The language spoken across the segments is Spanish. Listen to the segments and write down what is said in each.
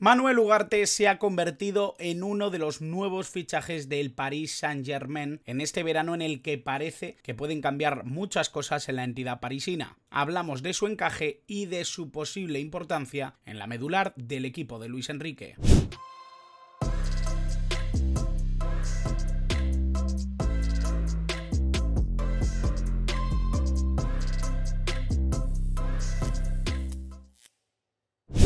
Manuel Ugarte se ha convertido en uno de los nuevos fichajes del Paris Saint-Germain en este verano, en el que parece que pueden cambiar muchas cosas en la entidad parisina. Hablamos de su encaje y de su posible importancia en la medular del equipo de Luis Enrique.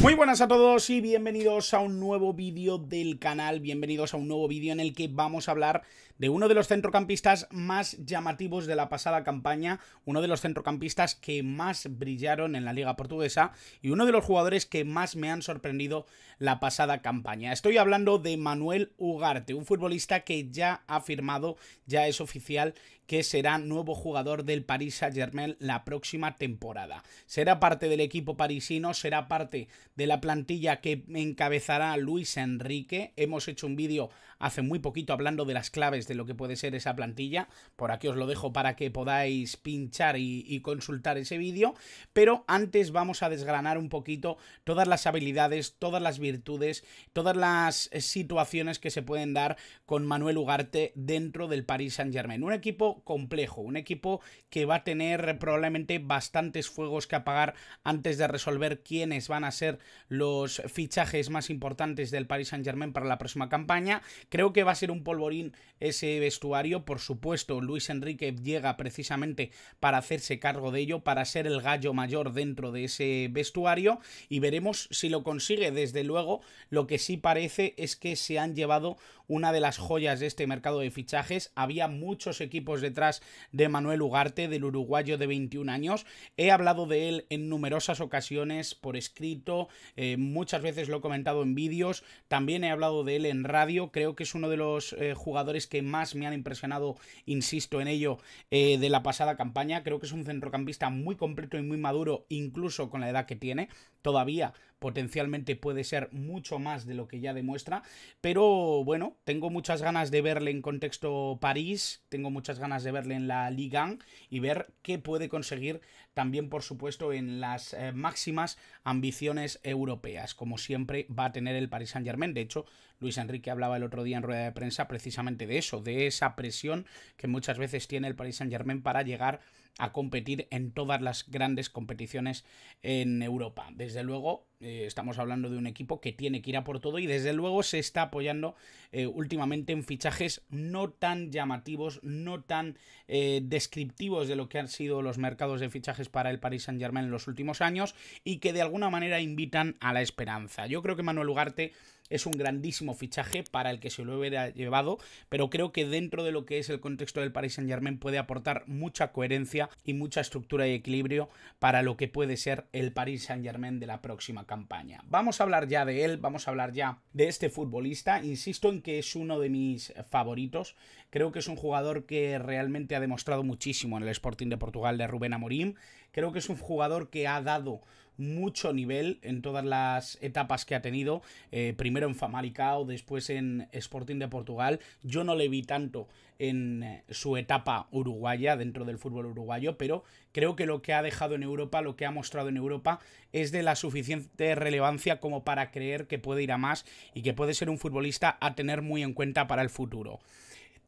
Muy buenas a todos y bienvenidos a un nuevo vídeo del canal, bienvenidos a un nuevo vídeo en el que vamos a hablar de uno de los centrocampistas más llamativos de la pasada campaña, uno de los centrocampistas que más brillaron en la Liga Portuguesa y uno de los jugadores que más me han sorprendido la pasada campaña. Estoy hablando de Manuel Ugarte, un futbolista que ya ha firmado, ya es oficial que será nuevo jugador del Paris Saint-Germain la próxima temporada. Será parte del equipo parisino, será parte de la plantilla que encabezará Luis Enrique. Hemos hecho un vídeo hace muy poquito hablando de las claves de lo que puede ser esa plantilla. Por aquí os lo dejo para que podáis pinchar y consultar ese vídeo. Pero antes vamos a desgranar un poquito todas las habilidades, todas las virtudes, todas las situaciones que se pueden dar con Manuel Ugarte dentro del Paris Saint-Germain. Un equipo complejo, un equipo que va a tener probablemente bastantes fuegos que apagar antes de resolver quiénes van a ser los fichajes más importantes del Paris Saint-Germain para la próxima campaña. Creo que va a ser un polvorín ese vestuario. Por supuesto, Luis Enrique llega precisamente para hacerse cargo de ello, para ser el gallo mayor dentro de ese vestuario, y veremos si lo consigue. Desde luego, lo que sí parece es que se han llevado una de las joyas de este mercado de fichajes. Había muchos equipos detrás de Manuel Ugarte, del uruguayo de 21 años. He hablado de él en numerosas ocasiones por escrito, muchas veces lo he comentado en vídeos, también he hablado de él en radio. Creo que es uno de los jugadores que más me han impresionado, insisto en ello, de la pasada campaña. Creo que es un centrocampista muy completo y muy maduro, incluso con la edad que tiene. Todavía potencialmente puede ser mucho más de lo que ya demuestra, pero bueno, tengo muchas ganas de verle en contexto París, tengo muchas ganas de verle en la Ligue 1 y ver qué puede conseguir también, por supuesto, en las máximas ambiciones europeas, como siempre va a tener el Paris Saint-Germain. De hecho, Luis Enrique hablaba el otro día en rueda de prensa precisamente de eso, de esa presión que muchas veces tiene el Paris Saint-Germain para llegar a competir en todas las grandes competiciones en Europa. Desde luego, estamos hablando de un equipo que tiene que ir a por todo y desde luego se está apoyando últimamente en fichajes no tan llamativos, no tan descriptivos de lo que han sido los mercados de fichajes para el Paris Saint-Germain en los últimos años y que de alguna manera invitan a la esperanza. Yo creo que Manuel Ugarte es un grandísimo fichaje para el que se lo hubiera llevado, pero creo que dentro de lo que es el contexto del Paris Saint-Germain puede aportar mucha coherencia y mucha estructura y equilibrio para lo que puede ser el Paris Saint-Germain de la próxima campaña. Vamos a hablar ya de él, vamos a hablar ya de este futbolista. Insisto en que es uno de mis favoritos. Creo que es un jugador que realmente ha demostrado muchísimo en el Sporting de Portugal de Rubén Amorim. Creo que es un jugador que ha dado mucho nivel en todas las etapas que ha tenido, primero en Famalicão, después en Sporting de Portugal. Yo no le vi tanto en su etapa uruguaya, dentro del fútbol uruguayo, pero creo que lo que ha dejado en Europa, lo que ha mostrado en Europa, es de la suficiente relevancia como para creer que puede ir a más y que puede ser un futbolista a tener muy en cuenta para el futuro.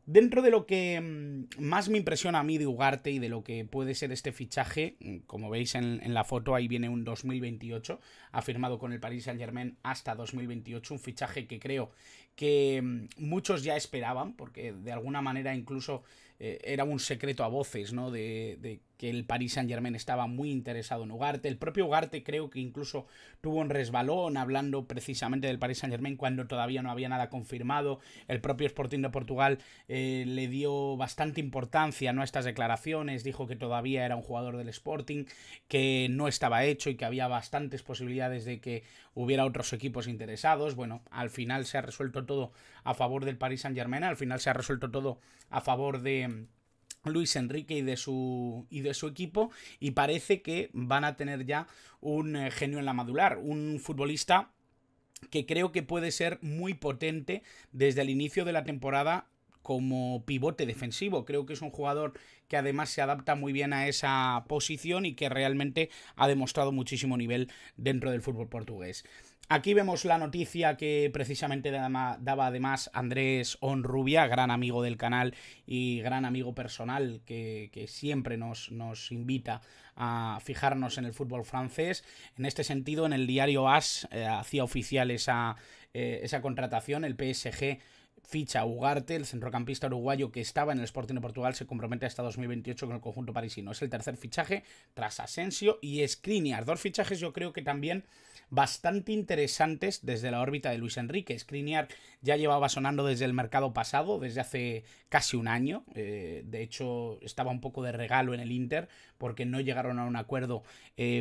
Dentro de lo que más me impresiona a mí de Ugarte y de lo que puede ser este fichaje, como veis en la foto, ahí viene un 2028, ha firmado con el Paris Saint-Germain hasta 2028, un fichaje que creo que muchos ya esperaban, porque de alguna manera incluso era un secreto a voces, ¿no? De que el Paris Saint-Germain estaba muy interesado en Ugarte. El propio Ugarte creo que incluso tuvo un resbalón hablando precisamente del Paris Saint-Germain cuando todavía no había nada confirmado. El propio Sporting de Portugal le dio bastante importancia, ¿no?, a estas declaraciones. Dijo que todavía era un jugador del Sporting, que no estaba hecho y que había bastantes posibilidades de que hubiera otros equipos interesados. Bueno, al final se ha resuelto todo a favor del Paris Saint-Germain, al final se ha resuelto todo a favor de Luis Enrique y de su equipo, y parece que van a tener ya un genio en la medular, un futbolista que creo que puede ser muy potente desde el inicio de la temporada como pivote defensivo. Creo que es un jugador que además se adapta muy bien a esa posición y que realmente ha demostrado muchísimo nivel dentro del fútbol portugués. Aquí vemos la noticia que precisamente daba además Andrés Onrubia, gran amigo del canal y gran amigo personal que siempre nos invita a fijarnos en el fútbol francés. En este sentido, en el diario AS hacía oficial esa contratación. El PSG ficha a Ugarte, el centrocampista uruguayo que estaba en el Sporting de Portugal, se compromete hasta 2028 con el conjunto parisino. Es el tercer fichaje tras Asensio y Skriniar. Dos fichajes yo creo que también bastante interesantes desde la órbita de Luis Enrique. Skriniar ya llevaba sonando desde el mercado pasado, desde hace casi un año. De hecho, estaba un poco de regalo en el Inter porque no llegaron a un acuerdo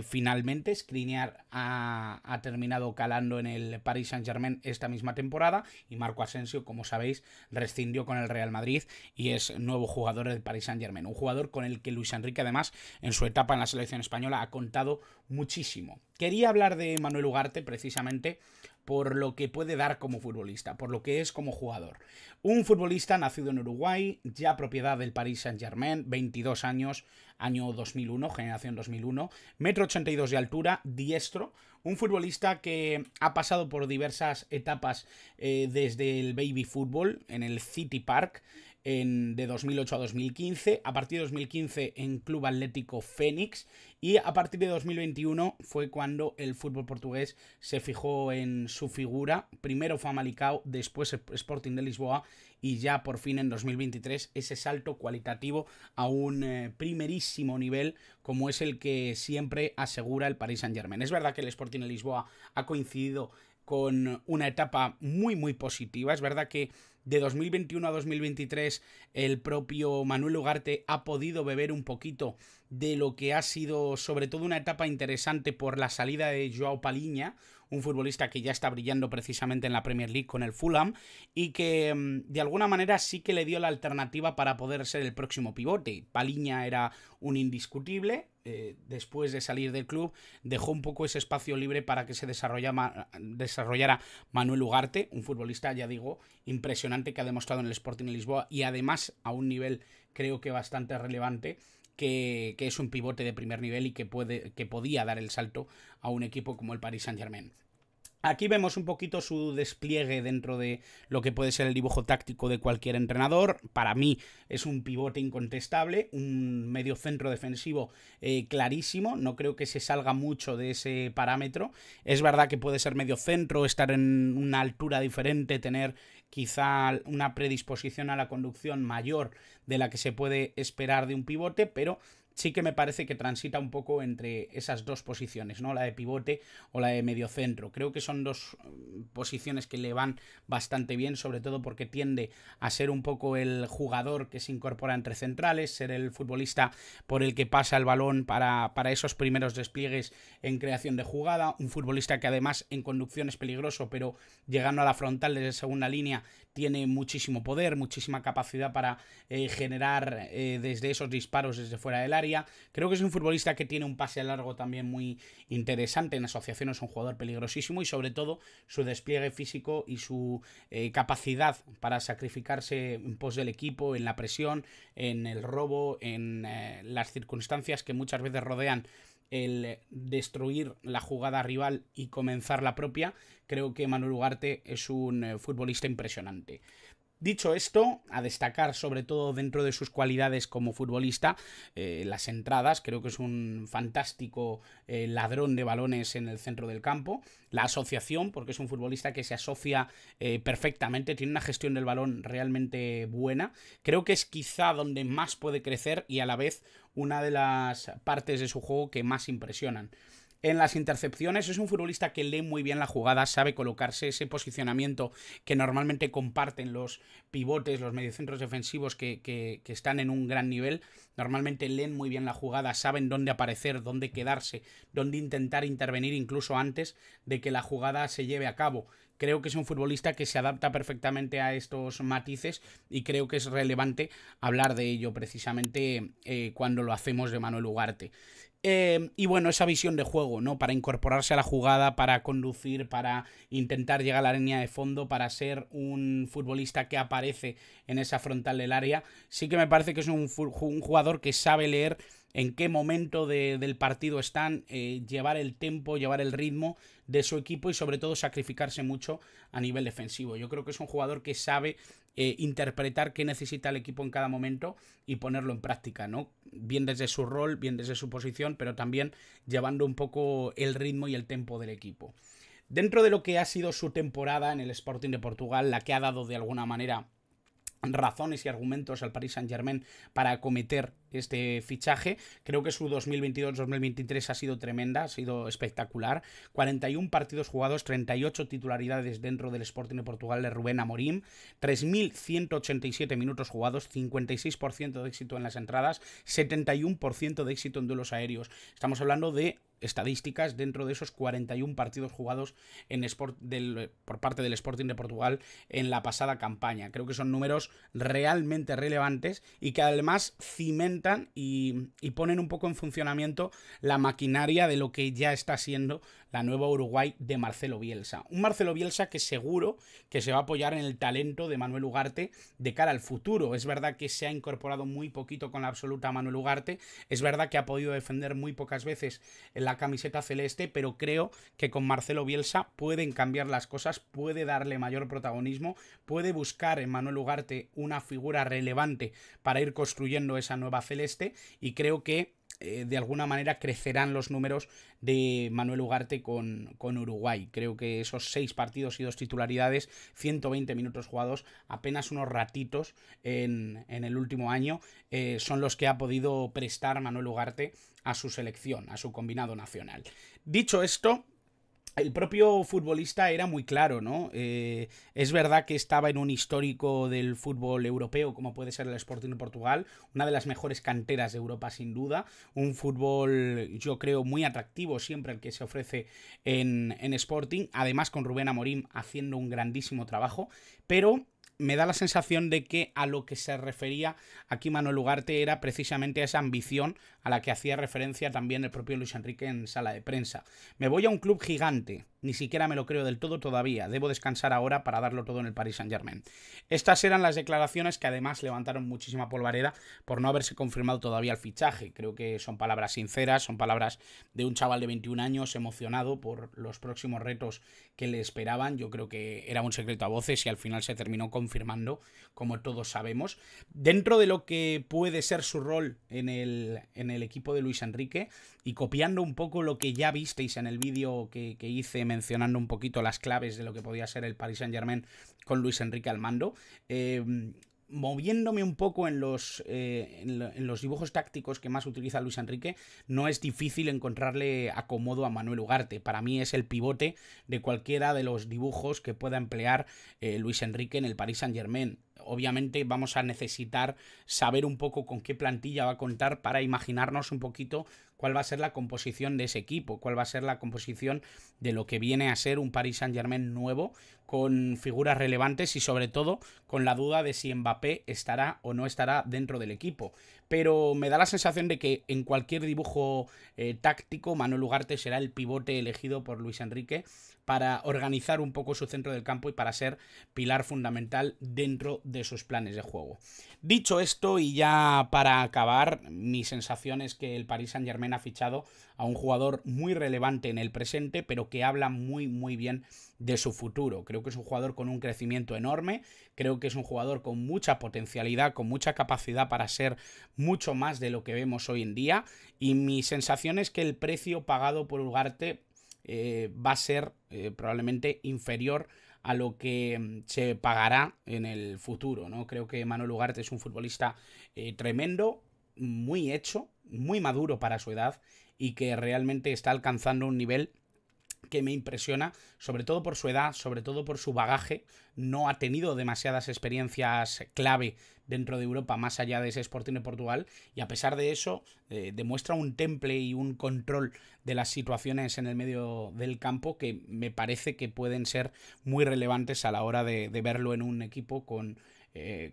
finalmente. Skriniar ha terminado calando en el Paris Saint-Germain esta misma temporada y Marco Asensio, como sabéis, rescindió con el Real Madrid y es nuevo jugador del Paris Saint-Germain. Un jugador con el que Luis Enrique, además, en su etapa en la selección española ha contado muchísimo. Quería hablar de Manuel Ugarte precisamente por lo que puede dar como futbolista, por lo que es como jugador. Un futbolista nacido en Uruguay, ya propiedad del Paris Saint-Germain, 22 años, año 2001, generación 2001, 1,82 m de altura, diestro. Un futbolista que ha pasado por diversas etapas desde el baby fútbol en el City Park, de 2008 a 2015, a partir de 2015 en Club Atlético Fénix y a partir de 2021 fue cuando el fútbol portugués se fijó en su figura. Primero fue a Malicao, después Sporting de Lisboa y ya por fin en 2023 ese salto cualitativo a un primerísimo nivel como es el que siempre asegura el Paris Saint-Germain. Es verdad que el Sporting de Lisboa ha coincidido con una etapa muy positiva. Es verdad que de 2021 a 2023 el propio Manuel Ugarte ha podido beber un poquito de lo que ha sido sobre todo una etapa interesante por la salida de Joao Palhinha, un futbolista que ya está brillando precisamente en la Premier League con el Fulham y que de alguna manera sí que le dio la alternativa para poder ser el próximo pivote. Palhinha era un indiscutible, después de salir del club dejó un poco ese espacio libre para que se desarrollara Manuel Ugarte, un futbolista, ya digo, impresionante que ha demostrado en el Sporting de Lisboa y además a un nivel creo que bastante relevante. Que es un pivote de primer nivel y que podía dar el salto a un equipo como el Paris Saint-Germain. Aquí vemos un poquito su despliegue dentro de lo que puede ser el dibujo táctico de cualquier entrenador. Para mí es un pivote incontestable, un mediocentro defensivo clarísimo. No creo que se salga mucho de ese parámetro. Es verdad que puede ser mediocentro, estar en una altura diferente, tener quizá una predisposición a la conducción mayor de la que se puede esperar de un pivote, pero sí que me parece que transita un poco entre esas dos posiciones, ¿no? La de pivote o la de mediocentro. Creo que son dos posiciones que le van bastante bien, sobre todo porque tiende a ser un poco el jugador que se incorpora entre centrales, ser el futbolista por el que pasa el balón para esos primeros despliegues en creación de jugada, un futbolista que además en conducción es peligroso, pero llegando a la frontal desde segunda línea tiene muchísimo poder, muchísima capacidad para generar desde esos disparos desde fuera del área. Creo que es un futbolista que tiene un pase largo también muy interesante. En asociación es un jugador peligrosísimo y sobre todo su despliegue físico y su capacidad para sacrificarse en pos del equipo, en la presión, en el robo, en las circunstancias que muchas veces rodean el destruir la jugada rival y comenzar la propia. Creo que Manuel Ugarte es un futbolista impresionante. Dicho esto, a destacar sobre todo dentro de sus cualidades como futbolista, las entradas. Creo que es un fantástico ladrón de balones en el centro del campo. La asociación, porque es un futbolista que se asocia perfectamente, tiene una gestión del balón realmente buena. Creo que es quizá donde más puede crecer y a la vez una de las partes de su juego que más impresionan. En las intercepciones es un futbolista que lee muy bien la jugada, sabe colocarse, ese posicionamiento que normalmente comparten los pivotes, los mediocentros defensivos que están en un gran nivel. Normalmente leen muy bien la jugada, saben dónde aparecer, dónde quedarse, dónde intentar intervenir incluso antes de que la jugada se lleve a cabo. Creo que es un futbolista que se adapta perfectamente a estos matices y creo que es relevante hablar de ello precisamente cuando lo hacemos de Manuel Ugarte. Y bueno, esa visión de juego, ¿no? Para incorporarse a la jugada, para conducir, para intentar llegar a la línea de fondo, para ser un futbolista que aparece en esa frontal del área. Sí que me parece que es un jugador que sabe leer en qué momento del partido están, llevar el tempo, llevar el ritmo de su equipo y sobre todo sacrificarse mucho a nivel defensivo. Yo creo que es un jugador que sabe interpretar qué necesita el equipo en cada momento y ponerlo en práctica, ¿no? Bien desde su rol, bien desde su posición, pero también llevando un poco el ritmo y el tempo del equipo. Dentro de lo que ha sido su temporada en el Sporting de Portugal, la que ha dado de alguna manera razones y argumentos al Paris Saint-Germain para acometer este fichaje, creo que su 2022-2023 ha sido tremenda, ha sido espectacular. 41 partidos jugados, 38 titularidades dentro del Sporting de Portugal de Rubén Amorim, 3.187 minutos jugados, 56% de éxito en las entradas, 71% de éxito en duelos aéreos. Estamos hablando de estadísticas dentro de esos 41 partidos jugados por parte del Sporting de Portugal en la pasada campaña. Creo que son números realmente relevantes y que además cimentan y ponen un poco en funcionamiento la maquinaria de lo que ya está siendo la nueva Uruguay de Marcelo Bielsa. Un Marcelo Bielsa que seguro que se va a apoyar en el talento de Manuel Ugarte de cara al futuro. Es verdad que se ha incorporado muy poquito con la absoluta a Manuel Ugarte, es verdad que ha podido defender muy pocas veces en la camiseta celeste, pero creo que con Marcelo Bielsa pueden cambiar las cosas, puede darle mayor protagonismo, puede buscar en Manuel Ugarte una figura relevante para ir construyendo esa nueva celeste y creo que de alguna manera crecerán los números de Manuel Ugarte con Uruguay. Creo que esos 6 partidos y 2 titularidades, 120 minutos jugados, apenas unos ratitos en el último año, son los que ha podido prestar Manuel Ugarte a su selección, a su combinado nacional. Dicho esto, el propio futbolista era muy claro, ¿no? Es verdad que estaba en un histórico del fútbol europeo, como puede ser el Sporting de Portugal, una de las mejores canteras de Europa sin duda, un fútbol yo creo muy atractivo siempre el que se ofrece en Sporting, además con Rubén Amorim haciendo un grandísimo trabajo, pero me da la sensación de que a lo que se refería aquí Manuel Ugarte era precisamente a esa ambición a la que hacía referencia también el propio Luis Enrique en sala de prensa. Me voy a un club gigante, ni siquiera me lo creo del todo todavía, debo descansar ahora para darlo todo en el Paris Saint-Germain. Estas eran las declaraciones que además levantaron muchísima polvareda por no haberse confirmado todavía el fichaje. Creo que son palabras sinceras, son palabras de un chaval de 21 años emocionado por los próximos retos que le esperaban. Yo creo que era un secreto a voces y al final se terminó confirmando, como todos sabemos. Dentro de lo que puede ser su rol en el equipo de Luis Enrique y copiando un poco lo que ya visteis en el vídeo que hice mencionando un poquito las claves de lo que podía ser el Paris Saint-Germain con Luis Enrique al mando, moviéndome un poco en los dibujos tácticos que más utiliza Luis Enrique, no es difícil encontrarle acomodo a Manuel Ugarte. Para mí es el pivote de cualquiera de los dibujos que pueda emplear Luis Enrique en el Paris Saint-Germain. Obviamente vamos a necesitar saber un poco con qué plantilla va a contar para imaginarnos un poquito cuál va a ser la composición de ese equipo, cuál va a ser la composición de lo que viene a ser un Paris Saint-Germain nuevo, con figuras relevantes y sobre todo con la duda de si Mbappé estará o no estará dentro del equipo. Pero me da la sensación de que en cualquier dibujo táctico Manuel Ugarte será el pivote elegido por Luis Enrique para organizar un poco su centro del campo y para ser pilar fundamental dentro de sus planes de juego. Dicho esto, y ya para acabar, mi sensación es que el Paris Saint-Germain ha fichado a un jugador muy relevante en el presente, pero que habla muy muy bien de su futuro. Creo que es un jugador con un crecimiento enorme, creo que es un jugador con mucha potencialidad, con mucha capacidad para ser mucho más de lo que vemos hoy en día, y mi sensación es que el precio pagado por Ugarte va a ser probablemente inferior a lo que se pagará en el futuro, ¿no? Creo que Manuel Ugarte es un futbolista tremendo, muy hecho, muy maduro para su edad y que realmente está alcanzando un nivel que me impresiona, sobre todo por su edad, sobre todo por su bagaje. No ha tenido demasiadas experiencias clave dentro de Europa más allá de ese Sporting de Portugal, y a pesar de eso demuestra un temple y un control de las situaciones en el medio del campo que me parece que pueden ser muy relevantes a la hora de verlo en un equipo con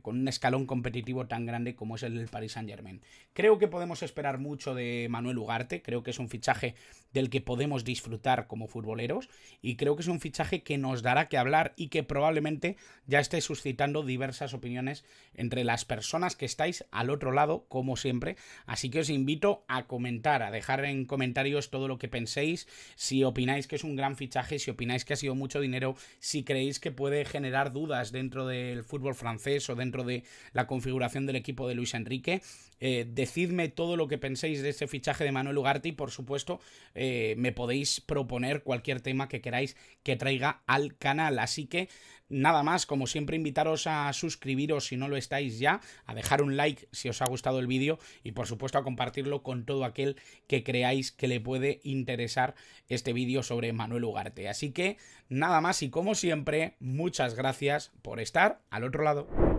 con un escalón competitivo tan grande como es el del Paris Saint-Germain. Creo que podemos esperar mucho de Manuel Ugarte, creo que es un fichaje del que podemos disfrutar como futboleros y creo que es un fichaje que nos dará que hablar y que probablemente ya esté suscitando diversas opiniones entre las personas que estáis al otro lado, como siempre. Así que os invito a comentar, a dejar en comentarios todo lo que penséis, si opináis que es un gran fichaje, si opináis que ha sido mucho dinero, si creéis que puede generar dudas dentro del fútbol francés o dentro de la configuración del equipo de Luis Enrique. Decidme todo lo que penséis de este fichaje de Manuel Ugarte y, por supuesto, me podéis proponer cualquier tema que queráis que traiga al canal. Así que nada más, como siempre, invitaros a suscribiros si no lo estáis ya, a dejar un like si os ha gustado el vídeo y, por supuesto, a compartirlo con todo aquel que creáis que le puede interesar este vídeo sobre Manuel Ugarte. Así que nada más y, como siempre, muchas gracias por estar al otro lado.